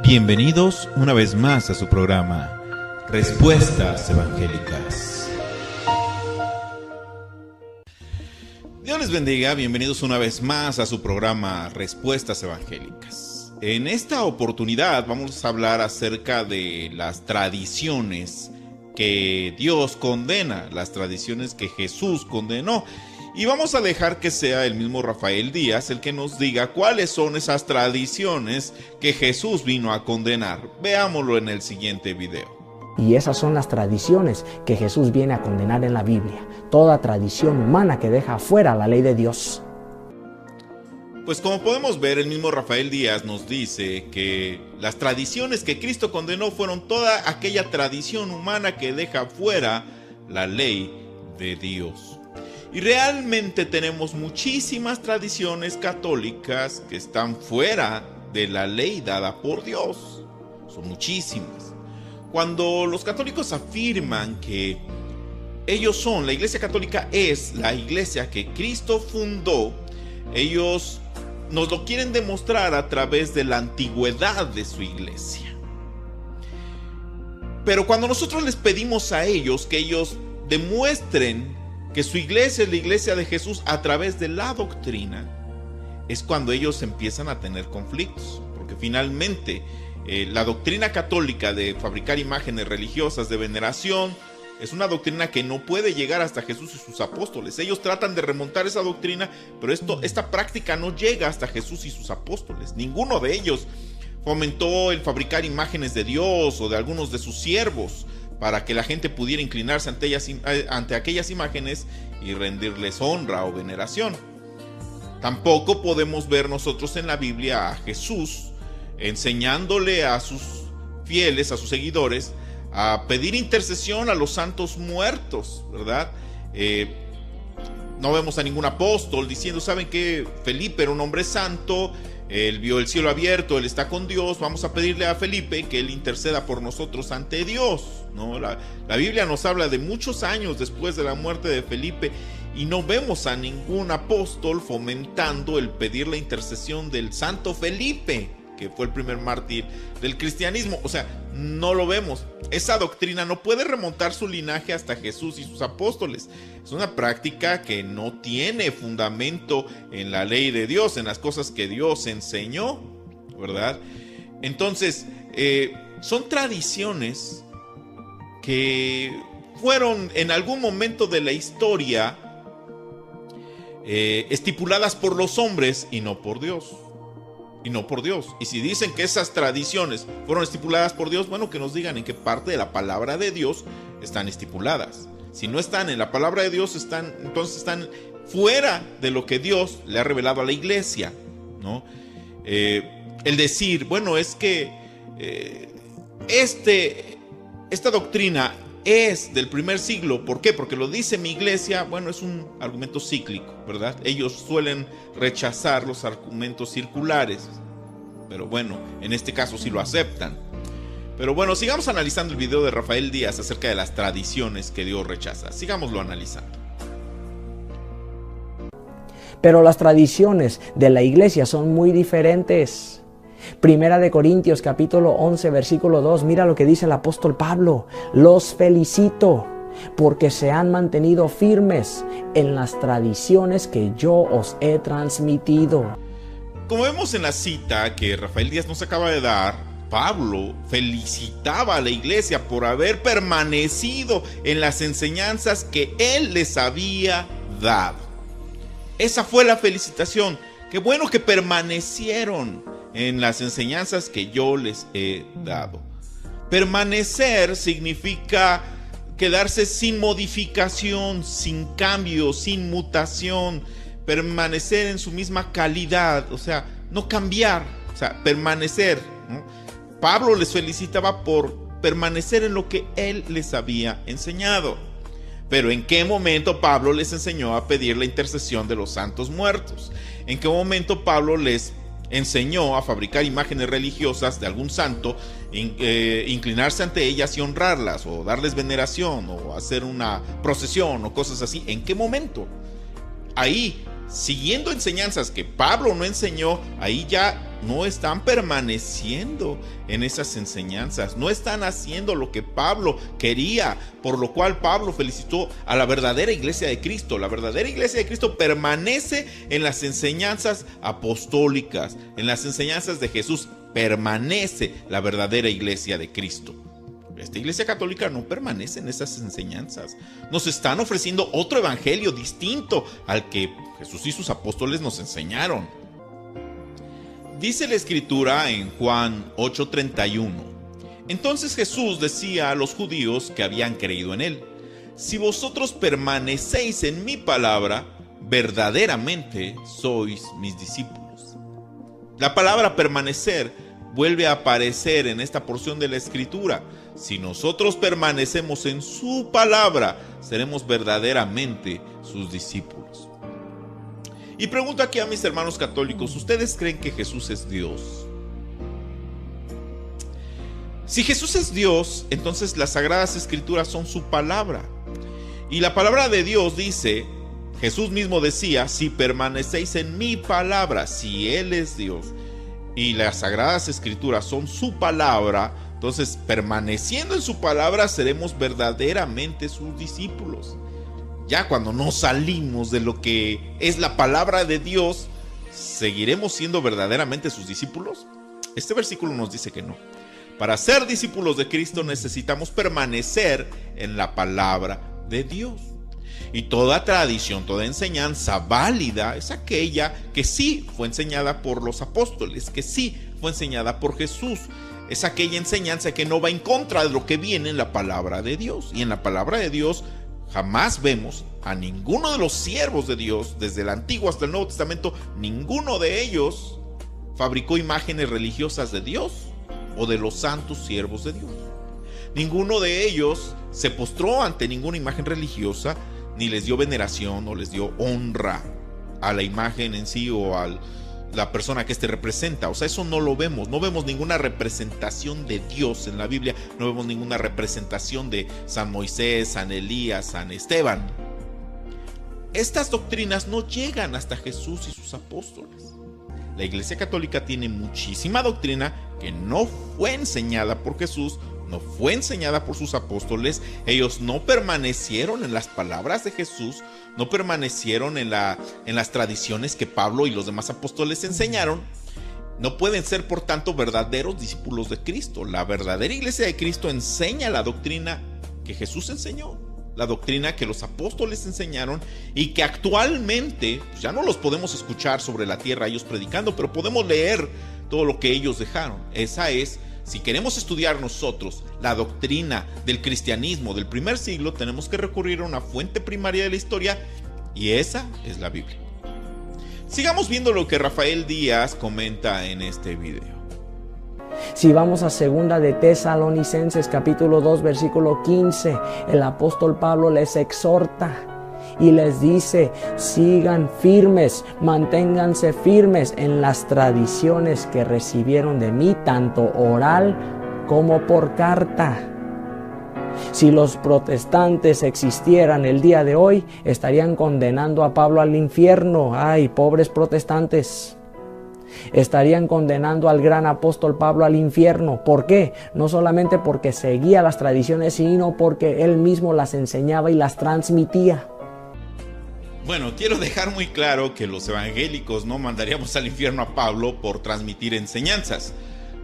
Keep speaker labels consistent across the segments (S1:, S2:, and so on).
S1: Bienvenidos una vez más a su programa Respuestas Evangélicas. Dios les bendiga, bienvenidos una vez más a su programa Respuestas Evangélicas. En esta oportunidad vamos a hablar acerca de las tradiciones que Dios condena, las tradiciones que Jesús condenó. Y vamos a dejar que sea el mismo Rafael Díaz el que nos diga cuáles son esas tradiciones que Jesús vino a condenar. Veámoslo en el siguiente video.
S2: Y esas son las tradiciones que Jesús viene a condenar en la Biblia. Toda tradición humana que deja fuera la ley de Dios.
S1: Pues como podemos ver, el mismo Rafael Díaz nos dice que las tradiciones que Cristo condenó fueron toda aquella tradición humana que deja fuera la ley de Dios. Y realmente tenemos muchísimas tradiciones católicas que están fuera de la ley dada por Dios. Son muchísimas. Cuando los católicos afirman que la Iglesia Católica es la iglesia que Cristo fundó, ellos nos lo quieren demostrar a través de la antigüedad de su iglesia. Pero cuando nosotros les pedimos a ellos que ellos demuestren que su iglesia es la iglesia de Jesús a través de la doctrina, es cuando ellos empiezan a tener conflictos, porque finalmente la doctrina católica de fabricar imágenes religiosas de veneración es una doctrina que no puede llegar hasta Jesús y sus apóstoles. Ellos tratan de remontar esa doctrina, pero esta práctica no llega hasta Jesús y sus apóstoles. Ninguno de ellos fomentó el fabricar imágenes de Dios o de algunos de sus siervos para que la gente pudiera inclinarse ante aquellas imágenes y rendirles honra o veneración. Tampoco podemos ver nosotros en la Biblia a Jesús enseñándole a sus fieles, a sus seguidores, a pedir intercesión a los santos muertos, ¿verdad? No vemos a ningún apóstol diciendo, ¿saben qué? Felipe era un hombre santo, él vio el cielo abierto, él está con Dios, vamos a pedirle a Felipe que él interceda por nosotros ante Dios, ¿no? La Biblia nos habla de muchos años después de la muerte de Felipe y no vemos a ningún apóstol fomentando el pedir la intercesión del santo Felipe, que fue el primer mártir del cristianismo. O sea, no lo vemos. Esa doctrina no puede remontar su linaje hasta Jesús y sus apóstoles. Es una práctica que no tiene fundamento en la ley de Dios, en las cosas que Dios enseñó, ¿verdad? Entonces, son tradiciones que fueron en algún momento de la historia estipuladas por los hombres y no por Dios. Y si dicen que esas tradiciones fueron estipuladas por Dios, bueno, que nos digan en qué parte de la palabra de Dios están estipuladas. Si no están en la palabra de Dios, entonces están fuera de lo que Dios le ha revelado a la iglesia, ¿no? El decir, bueno, es que esta doctrina es del primer siglo. ¿Por qué? Porque lo dice mi iglesia. Bueno, es un argumento cíclico, ¿verdad? Ellos suelen rechazar los argumentos circulares, pero bueno, en este caso sí lo aceptan. Pero bueno, sigamos analizando el video de Rafael Díaz acerca de las tradiciones que Dios rechaza. Sigámoslo analizando.
S2: Pero las tradiciones de la iglesia son muy diferentes. Primera de Corintios capítulo 11 versículo 2, mira lo que dice el apóstol Pablo: los felicito porque se han mantenido firmes en las tradiciones que yo os he transmitido.
S1: Como vemos en la cita que Rafael Díaz nos acaba de dar, Pablo felicitaba a la iglesia por haber permanecido en las enseñanzas que él les había dado. Esa fue la felicitación. Qué bueno que permanecieron en las enseñanzas que yo les he dado. Permanecer significa quedarse sin modificación, sin cambio, sin mutación, permanecer en su misma calidad, o sea, no cambiar, o sea, permanecer, ¿no? Pablo les felicitaba por permanecer en lo que él les había enseñado. Pero ¿en qué momento Pablo les enseñó a pedir la intercesión de los santos muertos? ¿En qué momento Pablo les enseñó a fabricar imágenes religiosas de algún santo, inclinarse ante ellas y honrarlas, o darles veneración, o hacer una procesión, o cosas así? ¿En qué momento? Ahí, siguiendo enseñanzas que Pablo no enseñó, ahí ya no están permaneciendo en esas enseñanzas, no están haciendo lo que Pablo quería, por lo cual Pablo felicitó a la verdadera iglesia de Cristo. La verdadera iglesia de Cristo permanece en las enseñanzas apostólicas, en las enseñanzas de Jesús. Permanece la verdadera iglesia de Cristo. Esta iglesia católica no permanece en esas enseñanzas. Nos están ofreciendo otro evangelio distinto al que Jesús y sus apóstoles nos enseñaron. Dice la escritura en Juan 8:31: entonces Jesús decía a los judíos que habían creído en él: si vosotros permanecéis en mi palabra, verdaderamente sois mis discípulos. La palabra permanecer vuelve a aparecer en esta porción de la escritura. Si nosotros permanecemos en su palabra, seremos verdaderamente sus discípulos. Y pregunto aquí a mis hermanos católicos: ¿ustedes creen que Jesús es Dios? Si Jesús es Dios, entonces las Sagradas Escrituras son su palabra. Y la palabra de Dios dice, Jesús mismo decía: si permanecéis en mi palabra, si Él es Dios y las Sagradas Escrituras son su palabra, entonces permaneciendo en su palabra seremos verdaderamente sus discípulos. Ya cuando no salimos de lo que es la palabra de Dios, ¿seguiremos siendo verdaderamente sus discípulos? Este versículo nos dice que no. Para ser discípulos de Cristo necesitamos permanecer en la palabra de Dios. Y toda tradición, toda enseñanza válida es aquella que sí fue enseñada por los apóstoles, que sí fue enseñada por Jesús. Es aquella enseñanza que no va en contra de lo que viene en la palabra de Dios. Y en la palabra de Dios jamás vemos a ninguno de los siervos de Dios, desde el Antiguo hasta el Nuevo Testamento, ninguno de ellos fabricó imágenes religiosas de Dios o de los santos siervos de Dios. Ninguno de ellos se postró ante ninguna imagen religiosa, ni les dio veneración o les dio honra a la imagen en sí o a la persona que éste representa. O sea, eso no lo vemos. No vemos ninguna representación de Dios en la Biblia. No vemos ninguna representación de San Moisés, San Elías, San Esteban. Estas doctrinas no llegan hasta Jesús y sus apóstoles. La Iglesia Católica tiene muchísima doctrina que no fue enseñada por Jesús, no fue enseñada por sus apóstoles. Ellos no permanecieron en las palabras de Jesús, no permanecieron en las tradiciones que Pablo y los demás apóstoles enseñaron. No pueden ser, por tanto, verdaderos discípulos de Cristo. La verdadera iglesia de Cristo enseña la doctrina que Jesús enseñó, la doctrina que los apóstoles enseñaron y que actualmente ya no los podemos escuchar sobre la tierra ellos predicando, pero podemos leer todo lo que ellos dejaron. Esa es, si queremos estudiar nosotros la doctrina del cristianismo del primer siglo, tenemos que recurrir a una fuente primaria de la historia, y esa es la Biblia. Sigamos viendo lo que Rafael Díaz comenta en este video.
S2: Si vamos a segunda de Tesalonicenses capítulo 2 versículo 15, el apóstol Pablo les exhorta y les dice: sigan firmes, manténganse firmes en las tradiciones que recibieron de mí, tanto oral como por carta. Si los protestantes existieran el día de hoy, estarían condenando a Pablo al infierno. ¡Ay, pobres protestantes! Estarían condenando al gran apóstol Pablo al infierno. ¿Por qué? No solamente porque seguía las tradiciones, sino porque él mismo las enseñaba y las transmitía.
S1: Bueno, quiero dejar muy claro que los evangélicos no mandaríamos al infierno a Pablo por transmitir enseñanzas.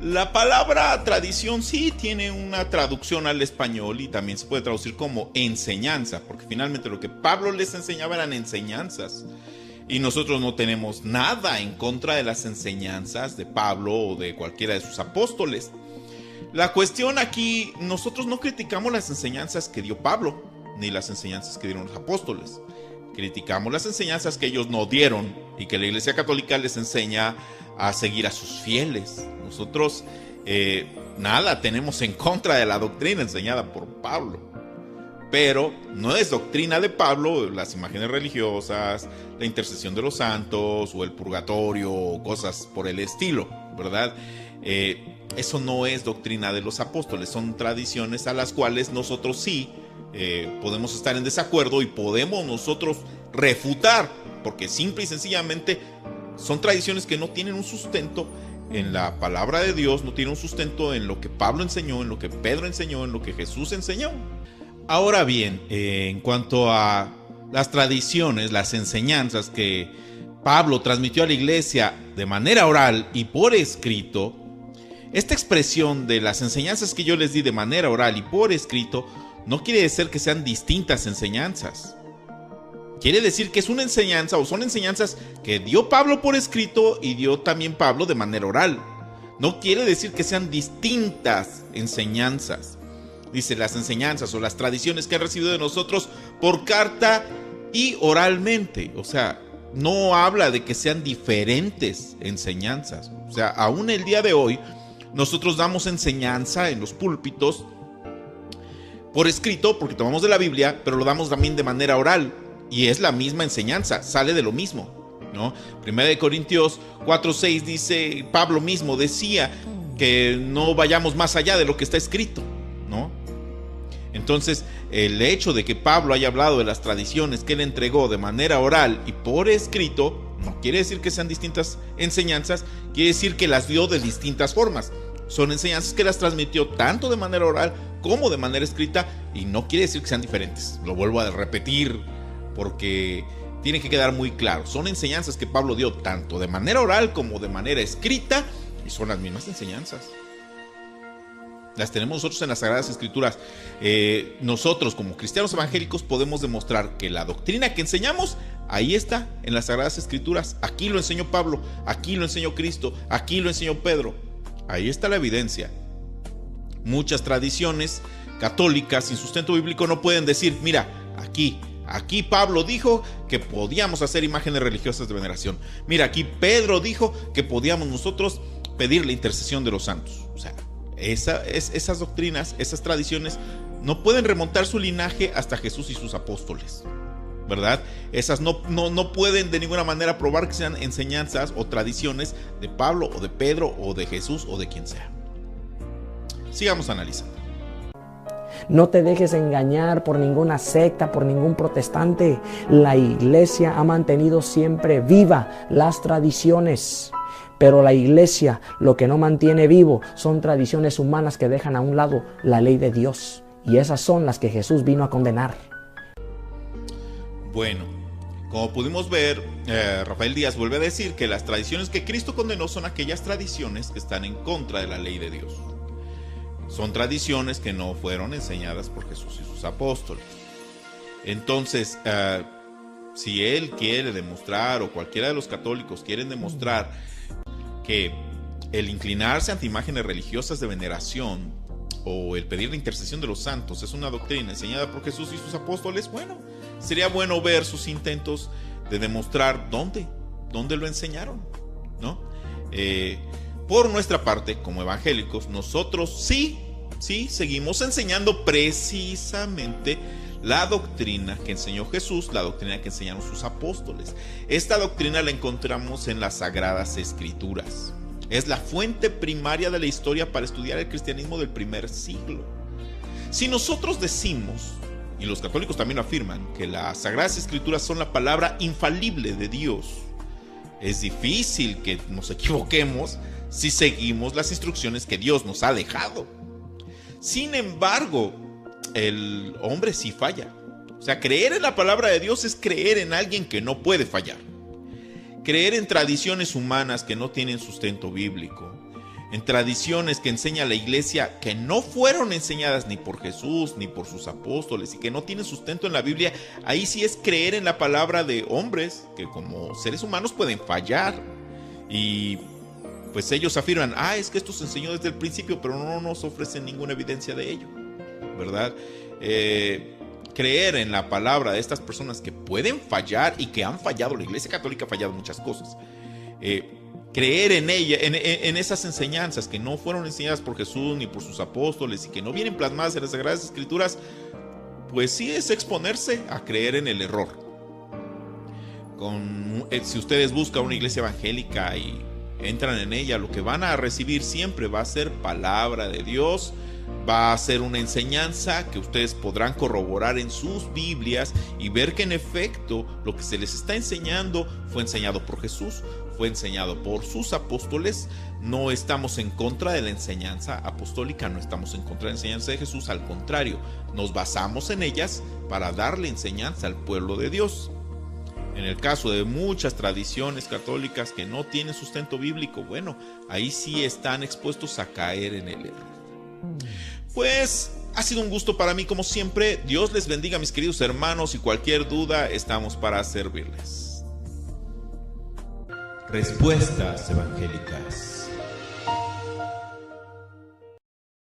S1: La palabra tradición sí tiene una traducción al español y también se puede traducir como enseñanza, porque finalmente lo que Pablo les enseñaba eran enseñanzas. Y nosotros no tenemos nada en contra de las enseñanzas de Pablo o de cualquiera de sus apóstoles. La cuestión aquí, nosotros no criticamos las enseñanzas que dio Pablo, ni las enseñanzas que dieron los apóstoles. Criticamos las enseñanzas que ellos no dieron y que la Iglesia Católica les enseña a seguir a sus fieles. Nosotros nada tenemos en contra de la doctrina enseñada por Pablo. Pero no es doctrina de Pablo las imágenes religiosas, la intercesión de los santos o el purgatorio o cosas por el estilo, ¿verdad? Eso no es doctrina de los apóstoles, son tradiciones a las cuales nosotros sí podemos estar en desacuerdo y podemos nosotros refutar, porque simple y sencillamente son tradiciones que no tienen un sustento en la palabra de Dios, no tiene un sustento en lo que Pablo enseñó, en lo que Pedro enseñó, en lo que Jesús enseñó. Ahora bien, en cuanto a las tradiciones, las enseñanzas que Pablo transmitió a la iglesia de manera oral y por escrito, esta expresión de las enseñanzas que yo les di de manera oral y por escrito no quiere decir que sean distintas enseñanzas. Quiere decir que es una enseñanza o son enseñanzas que dio Pablo por escrito y dio también Pablo de manera oral. No quiere decir que sean distintas enseñanzas. Dice las enseñanzas o las tradiciones que han recibido de nosotros por carta y oralmente. O sea, no habla de que sean diferentes enseñanzas. O sea, aún el día de hoy nosotros damos enseñanza en los púlpitos por escrito porque tomamos de la Biblia, pero lo damos también de manera oral. Y es la misma enseñanza, sale de lo mismo, ¿no? 1 Corintios 4:6 dice, Pablo mismo decía que no vayamos más allá de lo que está escrito, ¿no? Entonces, el hecho de que Pablo haya hablado de las tradiciones que él entregó de manera oral y por escrito, no quiere decir que sean distintas enseñanzas, quiere decir que las dio de distintas formas. Son enseñanzas que las transmitió tanto de manera oral como de manera escrita y no quiere decir que sean diferentes. Lo vuelvo a repetir, porque tiene que quedar muy claro. Son enseñanzas que Pablo dio tanto de manera oral como de manera escrita y son las mismas enseñanzas. Las tenemos nosotros en las Sagradas Escrituras. Nosotros como cristianos evangélicos podemos demostrar que la doctrina que enseñamos ahí está en las Sagradas Escrituras. Aquí lo enseñó Pablo, aquí lo enseñó Cristo, aquí lo enseñó Pedro. Ahí está la evidencia. Muchas tradiciones católicas sin sustento bíblico no pueden decir, mira, Aquí Pablo dijo que podíamos hacer imágenes religiosas de veneración. Mira, aquí Pedro dijo que podíamos nosotros pedir la intercesión de los santos. O sea, esas doctrinas, esas tradiciones no pueden remontar su linaje hasta Jesús y sus apóstoles, ¿verdad? Esas no pueden de ninguna manera probar que sean enseñanzas o tradiciones de Pablo o de Pedro o de Jesús o de quien sea. Sigamos analizando.
S2: No te dejes engañar por ninguna secta, por ningún protestante. La iglesia ha mantenido siempre viva las tradiciones. Pero la iglesia lo que no mantiene vivo son tradiciones humanas que dejan a un lado la ley de Dios. Y esas son las que Jesús vino a condenar.
S1: Bueno, como pudimos ver, Rafael Díaz vuelve a decir que las tradiciones que Cristo condenó son aquellas tradiciones que están en contra de la ley de Dios. Son tradiciones que no fueron enseñadas por Jesús y sus apóstoles. Entonces, si él quiere demostrar, o cualquiera de los católicos quieren demostrar, que el inclinarse ante imágenes religiosas de veneración o el pedir la intercesión de los santos es una doctrina enseñada por Jesús y sus apóstoles, bueno, sería bueno ver sus intentos de demostrar dónde lo enseñaron, ¿no? Por nuestra parte, como evangélicos, nosotros sí seguimos enseñando precisamente la doctrina que enseñó Jesús, la doctrina que enseñaron sus apóstoles. Esta doctrina la encontramos en las Sagradas Escrituras. Es la fuente primaria de la historia para estudiar el cristianismo del primer siglo. Si nosotros decimos, y los católicos también lo afirman, que las Sagradas Escrituras son la palabra infalible de Dios, es difícil que nos equivoquemos si seguimos las instrucciones que Dios nos ha dejado. Sin embargo, el hombre sí falla. O sea, creer en la palabra de Dios es creer en alguien que no puede fallar. Creer en tradiciones humanas que no tienen sustento bíblico, en tradiciones que enseña la iglesia que no fueron enseñadas ni por Jesús ni por sus apóstoles y que no tienen sustento en la Biblia, ahí sí es creer en la palabra de hombres que como seres humanos pueden fallar. Y pues ellos afirman, es que esto se enseñó desde el principio, pero no nos ofrecen ninguna evidencia de ello, ¿verdad? Creer en la palabra de estas personas que pueden fallar y que han fallado, la Iglesia Católica ha fallado muchas cosas, creer en ella, en esas enseñanzas que no fueron enseñadas por Jesús ni por sus apóstoles y que no vienen plasmadas en las Sagradas Escrituras, pues sí es exponerse a creer en el error. Si ustedes buscan una iglesia evangélica y entran en ella, lo que van a recibir siempre va a ser palabra de Dios, va a ser una enseñanza que ustedes podrán corroborar en sus Biblias y ver que en efecto lo que se les está enseñando fue enseñado por Jesús, fue enseñado por sus apóstoles. No estamos en contra de la enseñanza apostólica, no estamos en contra de la enseñanza de Jesús, al contrario, nos basamos en ellas para darle enseñanza al pueblo de Dios. En el caso de muchas tradiciones católicas que no tienen sustento bíblico, bueno, ahí sí están expuestos a caer en el error. Pues ha sido un gusto para mí como siempre. Dios les bendiga, mis queridos hermanos, y cualquier duda estamos para servirles.
S3: Respuestas evangélicas.